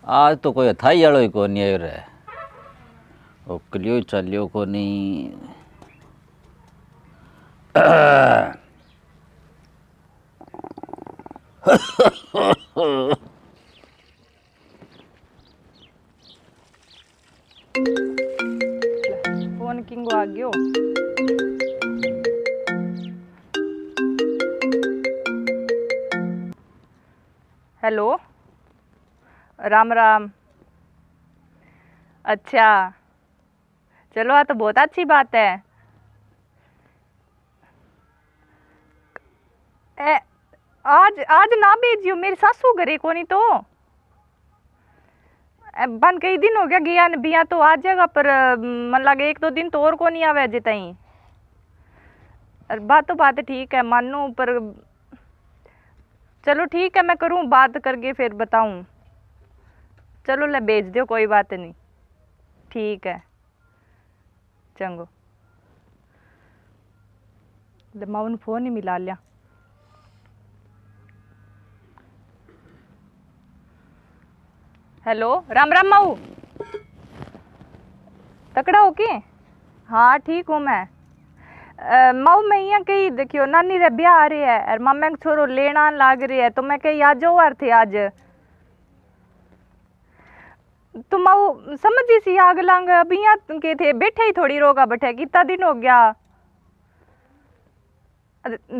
आज तो कोई थाई वालों ही को नहीं आयो रे। ओ कलियो चलियो को नहीं। फोन किंगो आ गयो। हेलो, राम राम। अच्छा, चलो आ तो बहुत अच्छी बात है। आज आज ना भेजियो, मेरी सासू घरे को नहीं तो बन कई दिन हो गया गया न बिया तो आ जाएगा पर मन लगे 1-2 दिन तो और को नहीं आवे अजे तई। बात तो बात ठीक है मानू पर चलो ठीक है मैं करूँ बात करके फिर बताऊँ। चलो ले भेज दो कोई बात नहीं, ठीक है चंगो। ले माऊ फोन ही मिला लिया। हेलो, राम राम माऊ। तकड़ा हो के? हाँ ठीक हूँ मैं। माऊ मैं यहाँ कहीं देखियो नानी रे ब्याह आ रही है और मामा का छोरो लेना लाग रही है तो मैं कहीं आ जाओ यार थे आज। तो माऊ समझी सी आग लांग अभी यहाँ के थे बैठे ही थोड़ी रोगा बैठे कितना दिन हो गया।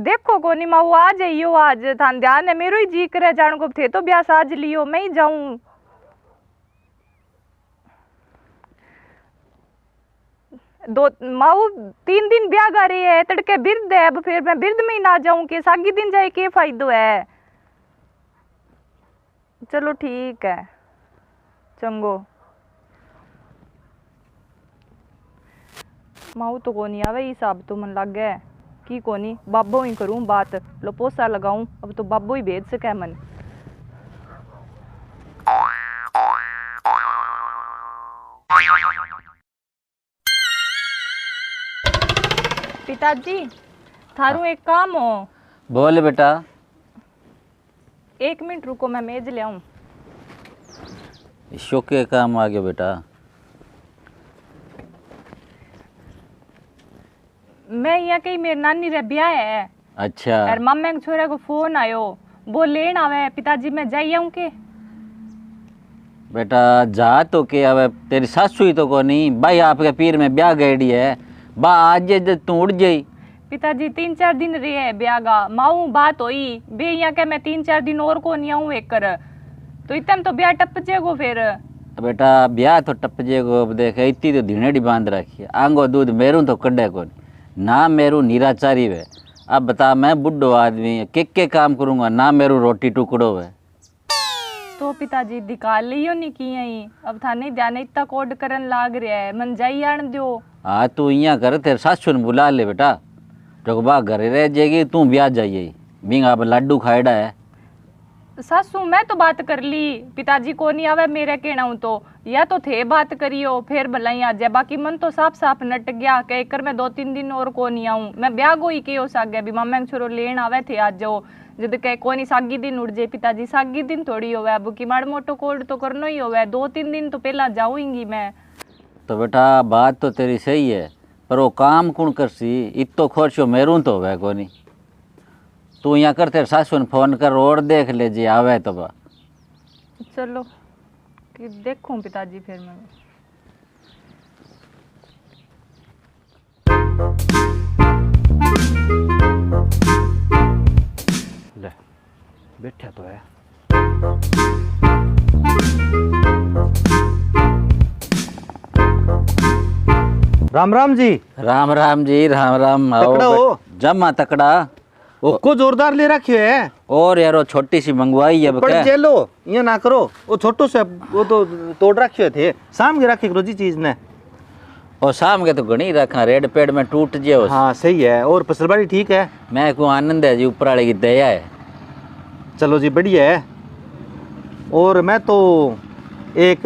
देखो कोनी माऊ आ जाइयो आज थान ध्यान है मेरो ही जी करे जान को थे तो ब्याह साज लियो मैं ही जाऊं। दो माऊ 3 दिन ब्याह गा रही है तड़के बिरद है अब फिर मैं बिरद में ही ना जाऊं के सागी दिन जाए के फायदो है। चलो ठीक है चंगो। माऊ तो कोनी आवे हिसाब तो मन लग गया की कोनी बाबो ही करूं बात लो पोसा लगाऊं अब तो बाबो ही भेज सके मन। पिताजी थारू एक काम हो। बोल बेटा। 1 मिनट रुको मैं मेज ले आऊं। शो के काम आ गया बेटा। मैं यहाँ कहीं मेरी नानी रे ब्याह है। अच्छा। और मामा के छोरे को फोन आयो वो लेन आवे पिताजी मैं जाई आऊं के। बेटा जा तो के अब तेरी सासू ही तो को नहीं भाई आपके पीर में ब्याह गएडी है बा आज तू उड़ जाई। पिताजी 3-4 दिन रहे है ब्याह का माऊ बात होई बे यहाँ के मैं 3-4 दिन और को नहीं आऊं एक कर तो इतम तो ब्याह टप जेगो फिर। बेटा ब्याह तो टप जेगो देख इतनी तो धीनेडी बांध रखी है आंगो दूध मेरू तो कड्डे को ना मेरू निराचारी वे। अब बता मैं बुढ़ो आदमी के काम करूंगा ना मेरू रोटी टुकड़ो वे। तो पिताजी दिखा लियो नहीं की यही अब थाने ध्यान इतना कोड करन लाग रहा है मन जाई आन दो। हाँ तू यहाँ कर तेरे सासू ने बुला ले बेटा रघुबा घरे रह जाएगी तू ब्याह जाइए बिंगा अब लाडू खाएड़ा है। सासू मैं तो बात कर ली पिताजी को नहीं आवे मेरे कहना हूं तो या तो थे बात करियो फिर भलाई आ जाए बाकी मन तो साफ साफ नट गया कह कर मैं 2-3 दिन और को नहीं आऊं मैं ब्याह को ही के हो सके अभी मामा के छोरो लेन आवे थे आज जाओ जद कह कोनी सागी दिन उड़ जाए पिताजी सागी दिन थोड़ी होवे अब की माड़ मोटो कोड तो करना ही होवे 2-3 दिन तो पहला जाऊंगी मैं। तो बेटा बात तो तेरी सही है पर वो काम कौन कर सी इतो खोर्चो मेरू तो होवे कोनी तू यहाँ कर तेरे सासू ने फोन कर और देख ले जी आवे तो बा। चलो कि देखूं पिताजी फिर मैं। ले बैठा तो है। राम राम जी। राम राम जी राम राम। तकड़ा हो? जमा तकड़ा को जोरदार ले रखे है और यार वो छोटी सी मंगवाई है पड़ चलो ये ना करो वो छोटो से वो तो तोड़ रखे थे शाम के रखे करो जी चीज ने और शाम के तो घनी रखा रेड पेड़ में टूट जाओ। हाँ सही है और फसलबाड़ी ठीक है। मैं को आनंद है जी ऊपर वाले की दया है। चलो जी बढ़िया है। और मैं तो एक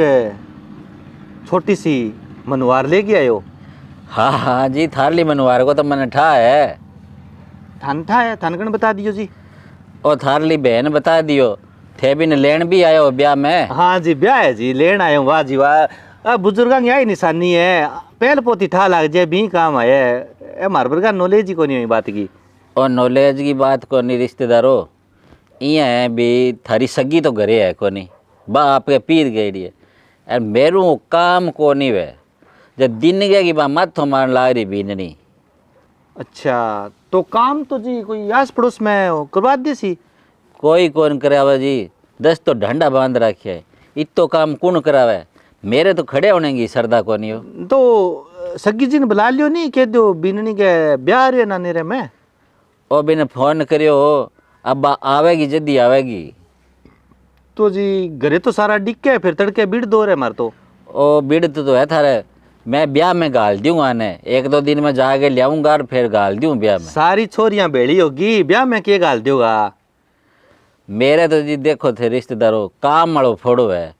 छोटी सी मनवार लेके आयो। हाँ हाँ जी थारली मनवार को तो मैंने ठा है थान था है थानगण बता दियो जी। और थारली बहन बता दियो थे भी न लेन भी आयो हो ब्याह में। हाँ जी ब्याह है जी, लेन आया हूँ। वाह जी वाह, बुजुर्गों की यही निशानी है, पहल पोती ठा लग जाए भी काम आया। हमारे वर्गा नॉलेज ही को नहीं हुई बात की। और नॉलेज की बात को नहीं रिश्तेदारों, इं है भी थारी सगी तो घरे है को नहीं, बा आपके पीर गई है। और मेरू काम को नहीं वे, जब दिन गया कि बा मत हो मार ला रही बीननी। अच्छा तो काम तो जी कोई आस पड़ोस में करवा दी सी। कोई कौन करावे जी, 10 तो ढंडा बांध रखे है, इतो काम कौन करावे। मेरे तो खड़े होने की सरदा को नहीं हो। तो सगी जी ने बुला लियो, नहीं कह दो बीननी के ब्याह रे ना नेरे में। ओ बिन फोन करियो हो, अब बा आवेगी जल्दी आवेगी। तो जी घरे तो सारा डिक्के है, फिर तड़के बीड़ दो रहे मार तो। ओ बिड़ तो है थारे, मैं ब्याह में गाल दूंगा ने, 1-2 दिन में जाके लियाऊंगा और फिर गाल दूं ब्याह में। सारी छोरियां बेड़ी होगी, ब्याह में के गाल दोगा। मेरे तो जी देखो थे रिश्तेदारों, काम वालो फोड़ो है,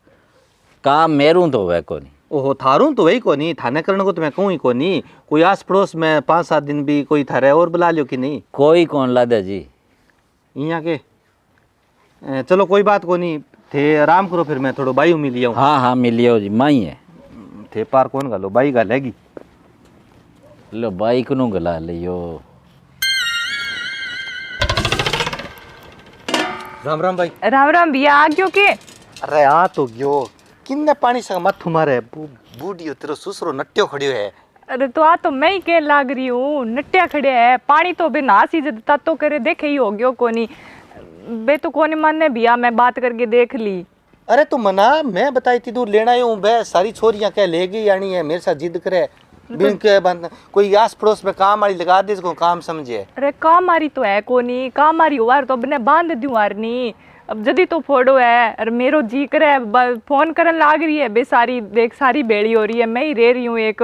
काम मेरू तो है को नहीं। ओहो थारू तो वही को नहीं, थाने करने को तो मैं कहूँ ही को नहीं। कोई आस पड़ोस में 5-7 दिन भी कोई थारे और बुला लियो कि नहीं। कोई कौन लादे जी। यहाँ के चलो कोई बात को नहीं, थे आराम करो, फिर मैं थोड़ा बाई मिल लिया। हाँ हाँ मिलियो जी, माई है। थे पार कौन गालो, बाई गालेगी। लो बाइक नू गला लियो। राम राम भाई। राम राम भैया, आ गयो के? अरे आ तो गयो, किन्ने पानी से मत मारे, बूढ़ियो तेरो सुसरो नट्यो खड़ियो है। अरे तो आ तो मैं ही के लाग रही हूँ, नट्या खड़े है, पानी तो बे ना सी जता तो करे देखे ही हो गयो कोनी। बे तो कोनी मानने भैया, मैं बात करके देख ली। अरे तो मना, मैं बताई थी तू लेना ही हूँ बे, सारी छोरियां क्या लेगी यानी है, मेरे साथ जिद करे बिन के बंद। कोई आस पड़ोस में काम वाली लगा दे, इसको काम समझे। अरे काम मारी तो है कोनी, काम मारी हुआ तो अपने बांध दूं आरनी। अब जदी तो फोड़ो है, और मेरो जी करे फोन करन लाग रही है बे, सारी देख सारी बेड़ी हो रही है, मैं ही रह रही हूँ एक।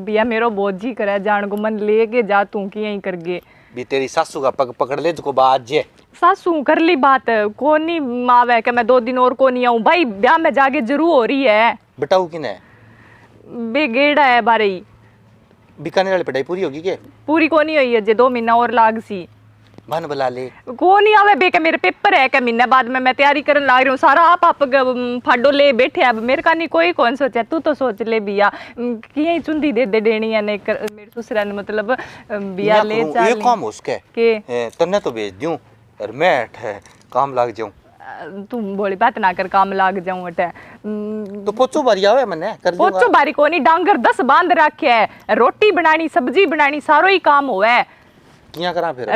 भैया मेरो बहुत जी करे जान को, मन लेके जा तू कि यहीं करगे। भी तेरी सासू का पग पकड़ ले तो बात जे। सासू कर ली बात, कोनी मावे कि मैं 2 दिन और को नहीं आऊँ भाई, ब्याह में जाके जरूर हो रही है। बताऊ कि ने बे गेड़ा है बारे ही, बीकानेर वाली पढ़ाई पूरी होगी के? पूरी कोनी हुई है जे 2 महीना और लाग सी। मन बुला ले। को नहीं आवे बे, के मेरे पेपर है के महीने बाद में मैं तैयारी करने लग रही हूँ, सारा आप फाडो ले बैठे अब मेरे का नहीं कोई कौन सोचा, तू तो सोच ले बिया कि चुंदी दे देनी है नहीं मेरे ससुरा ने, मतलब बिया ले ये चल काम उसके के तन्ने तो भेज दूं और मैं काम लाग जाऊं। तुम बोली बात ना कर, काम लाग जाऊं अटे। तो पोचो बारी आवे मने कर दूंगा। पोचो बारी को नहीं, डांगर 10 बांध रखे है, रोटी बनानी सब्जी बनानी सारो ही काम होवे। किया करा फिर?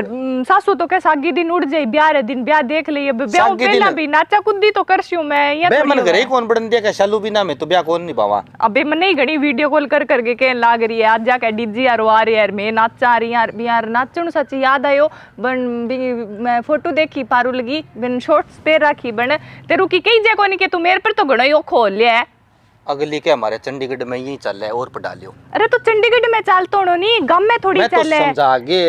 सासू तो कैसा आगे दिन उड़ जाई, ब्याह रे दिन ब्याह देख लिए, ब्याह पहला भी नाचा कुद्दी तो करसियो मैं। या बे मन घरे ही कौन बड़न दिया के शालू बिना में तो ब्याह कौन नहीं पावा। अबे मन नहीं घणी वीडियो कॉल कर करके कहन लाग रही है, आज जाके डीजे यार आ रही है, मैं नाचा रही यार, यार नाचण सच याद आयो बन मैं फोटो देखी पारू लगी बन शॉर्ट्स पे रखी बन तेरू की कई जे कोनी के तू मेरे पर तो घणो ही खोल लिया है। अगली के हमारे चंडीगढ़ में यही चल रहा है और पढ़ा लियो। अरे तो चंडीगढ़ में चाल तो नहीं, गांव में थोड़ी चल है। मैं तो समझा आगे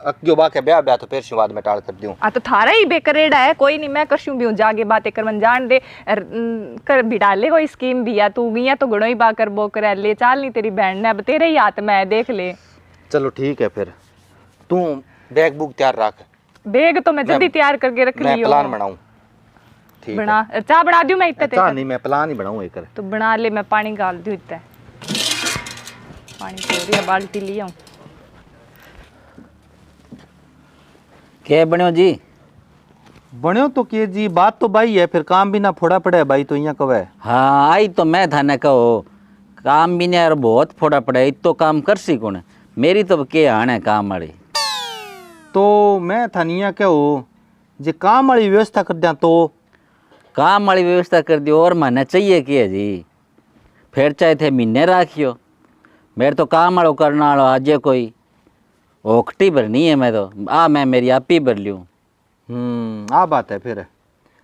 अक्यो बा के ब्याह तो फिर शुरुआत में टाल कर दूं। आ तो थारा ही बेकरेड़ा है, कोई नहीं मैं करशूं भी हूं, जागे बातें कर मन जान दे कर बिड़ा ले कोई स्कीम भी, या तू गया तो घणो ही बा कर बो कर ले चाल नहीं, तेरी बहन ने अब तेरे ही हाथ में है देख ले। चलो ठीक है फिर तू बैग बुक तैयार रख। बैग तो मैं जल्दी तैयार करके रख लियो। मैं प्लान बनाऊं। ठीक बना चाह बना दूं मैं इतने चाह नहीं, मैं प्लान ही बनाऊं एक। तो बना ले, मैं पानी डाल दूं इतने, पानी छोड़ दिया बाल्टी लिया हूं। क्या बनो जी? बनो तो के जी, बात तो भाई है, फिर काम भी ना फोड़ा पड़े भाई, तो यहाँ कब है। हाँ आई तो मैं थाने कहो काम भी नहीं यार बहुत फोड़ा पड़ा, इतो काम कर सी कौन, मेरी तो के आने काम वाली। तो मैं थानिया क्या हो जे काम वाली व्यवस्था कर दिया, तो काम वाली व्यवस्था कर दी और माने चाहिए कि जी, फिर चाहे थे महीने राखियो, मेरे तो काम वालों करना वालों आज कोई ओखटी भरनी है, मैं तो मैं मेरी आप ही भर लूँ। आ बात है फिर।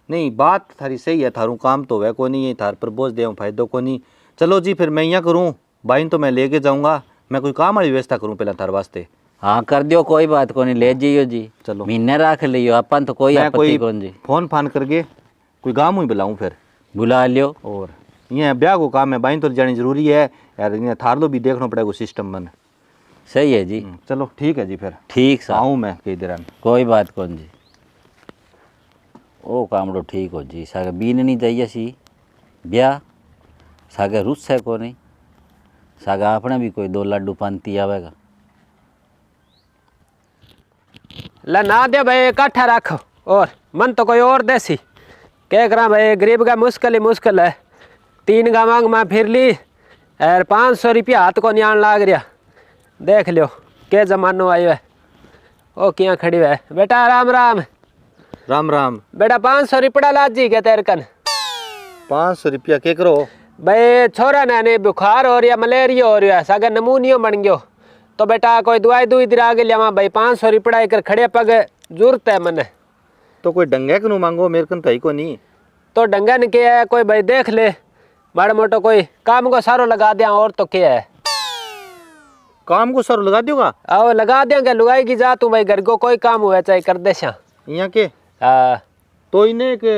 नहीं बात थारी सही है, थारू काम तो वह को नहीं है, थार पर बोझ दे फायदो को नहीं। चलो जी फिर मैं यहाँ करूँ, भाई तो मैं लेके जाऊँगा, मैं कोई काम वाली व्यवस्था करूँ पहले थार वास्ते। हाँ कर दियो, कोई बात को नहीं, ले जाइयो जी। चलो महीने रख लियो, अपन तो कोई आपत्ति कौन जी। फोन फान करके कोई गाँव ही बुलाऊँ फिर, बुला लियो। और ये ब्याह को काम है, भाई तो जानी जरूरी है यार, ये थार लो भी देखना पड़ेगा सिस्टम बन। सही है जी। चलो ठीक है जी फिर ठीक सा आऊँ मैं कई देर में। कोई बात कौन जी। ओ कामड़ो ठीक हो जी सागे बीन नहीं चाहिए सी ब्याह सागे रुस है को नहीं सागे आपने भी कोई 2 लाडू पांती आवेगा ला ना दे भाई इकट्ठा रखो और मन तो कोई और देसी क्या करा भाई गरीब का मुश्किल ही मुश्किल है 3 गांव में फिर ली और 500 रुपया हाथ को न्याण लाग रहा देख लियो के जमानो आयो है ओ क्या खड़ी है बेटा राम राम राम राम। बेटा 500 रुपया लाजी के तेरे कन 500 रुपया के करो भाई छोरा ने बुखार हो रहा मलेरिया हो रहा सागा नमूनियो बन गयो तो बेटा कोई दवाई दुई दिरा के लिया भाई 500 रुपया एक खड़े पग जरूरत है मने तो कोई डंगे कनु मांगो मेरे कन तो नहीं तो डंगा ने क्या है कोई भाई देख ले माड़ा मोटो कोई काम को सारो लगा दिया और तो क्या है काम को सर लगा दोगा आओ लगा देंगे लुगाई की जा तू भाई घर को कोई काम हुआ चाहे कर दे शा यहाँ के हाँ तो इन्हें के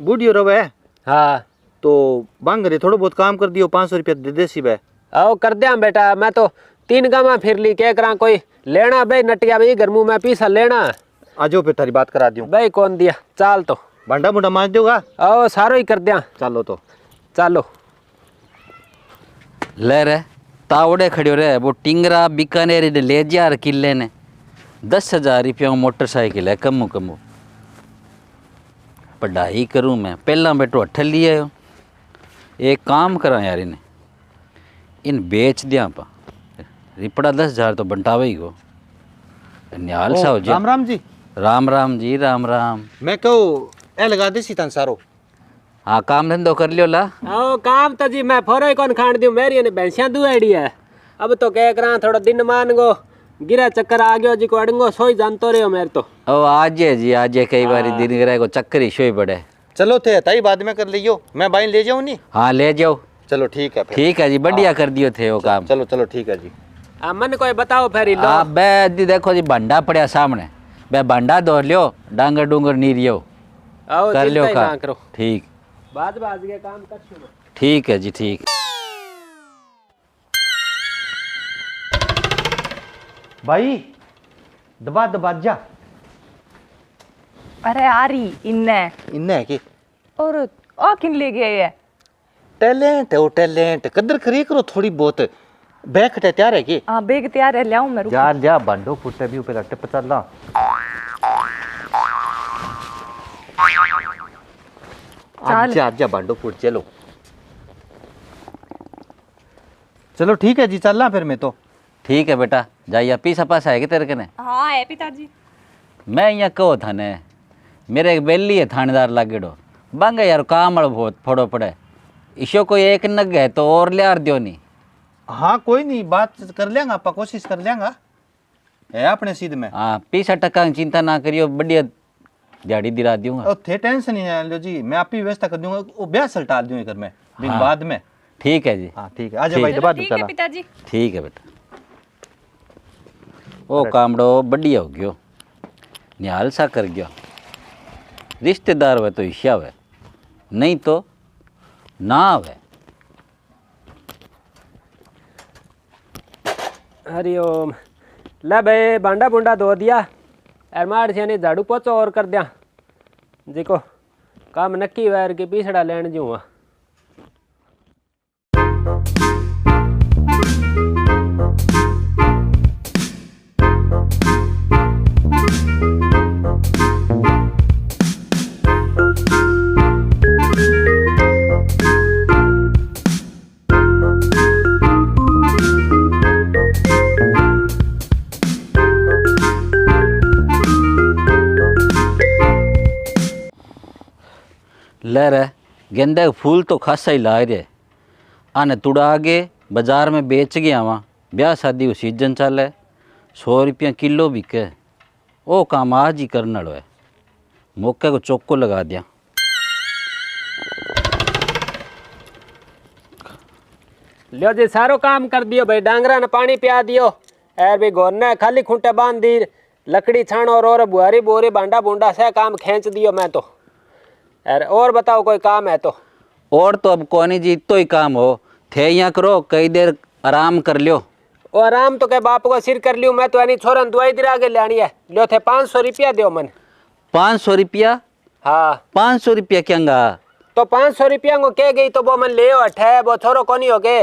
बूढ़ी रवे हाँ तो मांग रहे थोड़ा बहुत काम कर दियो 500 रुपया दे दे सी बे आओ कर दिया बेटा मैं तो 3 गाँव फिर ली क्या करा कोई लेना भाई नटिया भाई घर मुँह में पीसा लेना आ जाओ फिर तारी बात करा दूँ भाई कौन दिया चाल तो भांडा मुंडा मांज दोगा आओ सारो ही कर दिया चलो तो चलो ले रे तावड़े खड़ियो रे वो टिंगरा बीकानेर ले जा किले ने 10,000 रुपया मोटरसाइकिल है कमो कमो पढ़ाई करूँ मैं पहला बेटो अठ लिया एक काम करा यार इन्हें इन बेच दिया पा रिपड़ा 10,000 तो बंटावे ही को न्याल सा हो जी राम राम जी राम राम जी राम राम मैं कहूँ ए लगा दे सी तन सारो हाँ काम धंधो कर लियो ला आओ काम तो जी मैं फोरो ही कौन खाण दूं मेरी ने भैंसियां दुआड़ी है अब तो कह करा थोड़ा दिन मान गो गिरा चक्कर आ गयो जी को अड़ंगो सोई जानतो रहो मेरे तो ओ आज है जी आज है कई बार दिन गिरा को चक्कर ही सोई पड़े चलो थे ताई बाद में कर लियो मैं बाई ले जाऊँ नहीं हाँ ले जाओ चलो ठीक है फिर ठीक है जी बढ़िया कर दियो थे वो काम चलो चलो ठीक है जी मन कोई बताओ फिर लो हाँ बे जी देखो जी भंडा पड़ा सामने बे भंडा दो लियो डांगर डूंगर नी रियो आओ कर लियो चिंता ही ना काम करो ठीक बाद बाज के काम कर छो ठीक है जी ठीक भाई दबा दबा जा अरे आ रही इन्ने इन्ने है कि और आ किन ले गए है टैलेंट है वो टैलेंट कदर करिए करो थोड़ी बहुत बैक तैयार है कि हाँ बेग तैयार है लाऊं मैं रुक जा जा बांडो फुटे भी ऊपर अट्टे पचला चल। जा बांडो फुट चलो चलो ठीक है जी चलना फिर मैं तो ठीक है बेटा जाइए पीसा पास आएगा तेरे कने हाँ है पिताजी मैं यहाँ कहो था ने मेरे एक बेली है थानेदार लागेड़ो बंगे यार काम वाला बहुत फोड़ो पड़े इसो कोई एक नग है तो और ले आर दियो नहीं हाँ कोई नहीं बात कर लेंगे आप कोशिश कर लेंगे है अपने सीध में हाँ 50 की चिंता ना करियो बढ़िया दिहाड़ी दिला दूंगा और थे टेंशन नहीं है लो जी मैं आप ही व्यवस्था कर दूंगा वो ब्याह सलटाल दूंगा घर में दिन हाँ। बाद में ठीक है जी हाँ ठीक है आजा भाई दबा दो ठीक है चला पिताजी ठीक है बेटा ओ कामड़ो बढ़िया हो गयो निहाल सा कर गयो रिश्तेदार वे तो ईशा वे नहीं तो ना वे हरिओम ले भाई बांडा बुंडा धो दिया एरमाड़ से ने झाड़ू पोछो और कर दिया जी को काम नक्की वायर के पीछड़ा लेन जूँ ले रहे गेंदे के फूल तो खासा ही ला रहे आने तुड़ा आगे बाजार में बेच गया वहाँ ब्याह शादी को सीजन चल है 100 रुपया किलो बिके वो काम आज ही करने लो है मौके को चौको लगा दिया लियो जी सारो काम कर दियो भाई डांगरा ने पानी पिया दियो यार भाई गोर ने खाली खूंटे बांध दी लकड़ी छाण और बुआरी बोरी बांडा बूंडा से काम खींच दियो मैं तो यार और बताओ कोई काम है तो और तो अब कौन जी तो ही काम हो थे यहाँ करो कई देर आराम कर लियो और आराम तो के बाप को सिर कर लियो मैं तो यानी छोरन दवाई दिरा के लानी है लियो थे 500 रुपया दियो मन 500 रुपया हाँ 500 रुपया क्यांगा? तो 500 रुपया को कह गई तो वो मन ले अठे वो छोरो कोनी हो के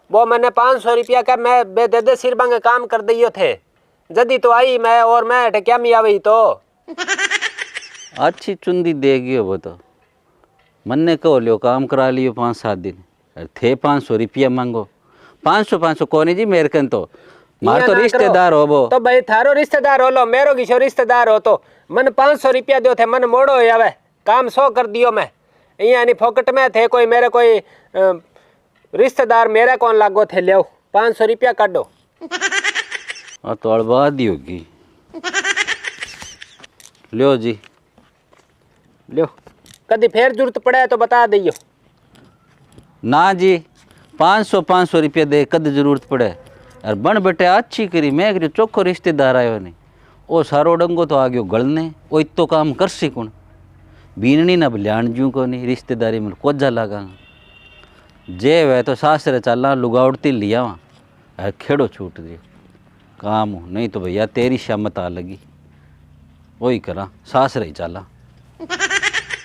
वो मैंने 500 रुपया का मैं बे दे सिर बांगे काम कर दियो थे जदी तो आई मैं और मैं अठे क्या मी आई तो अच्छी चुंदी देगी वो तो मन्ने कहो लियो काम करा लियो 5-7 दिन अरे थे 500 रुपया मांगो 500 कोनी जी मेरे कन तो मार तो रिश्तेदार हो वो तो भाई थारो रिश्तेदार हो लो मेरो किशो रिश्तेदार हो तो मन 500 रुपया दो थे मन मोड़ो आवे काम 100 कर दियो मैं यानी फोकट में थे कोई मेरे कोई रिश्तेदार मेरा कौन लागो थे ले 500 रुपया काटो तो अड़बा दी होगी लियो जी लियो कभी फिर जरूरत पड़े तो बता दियो ना जी 500 रुपया दे कद जरूरत पड़े और बन बेटे अच्छी करी मैं करी चोखो रिश्तेदार आयो नहीं ओ सारो डंगो तो आ गयो गलने ओ इतो काम कर सी कौन बीननी ना बल्याण जू को नहीं रिश्तेदारी में कोजा लगा जे वह तो सासरे चला लुगावड़ती लिया वहाँ खेड़ो छूट दिए काम हो नहीं तो भैया तेरी शामत आ लगी वही करा सासरे ही चला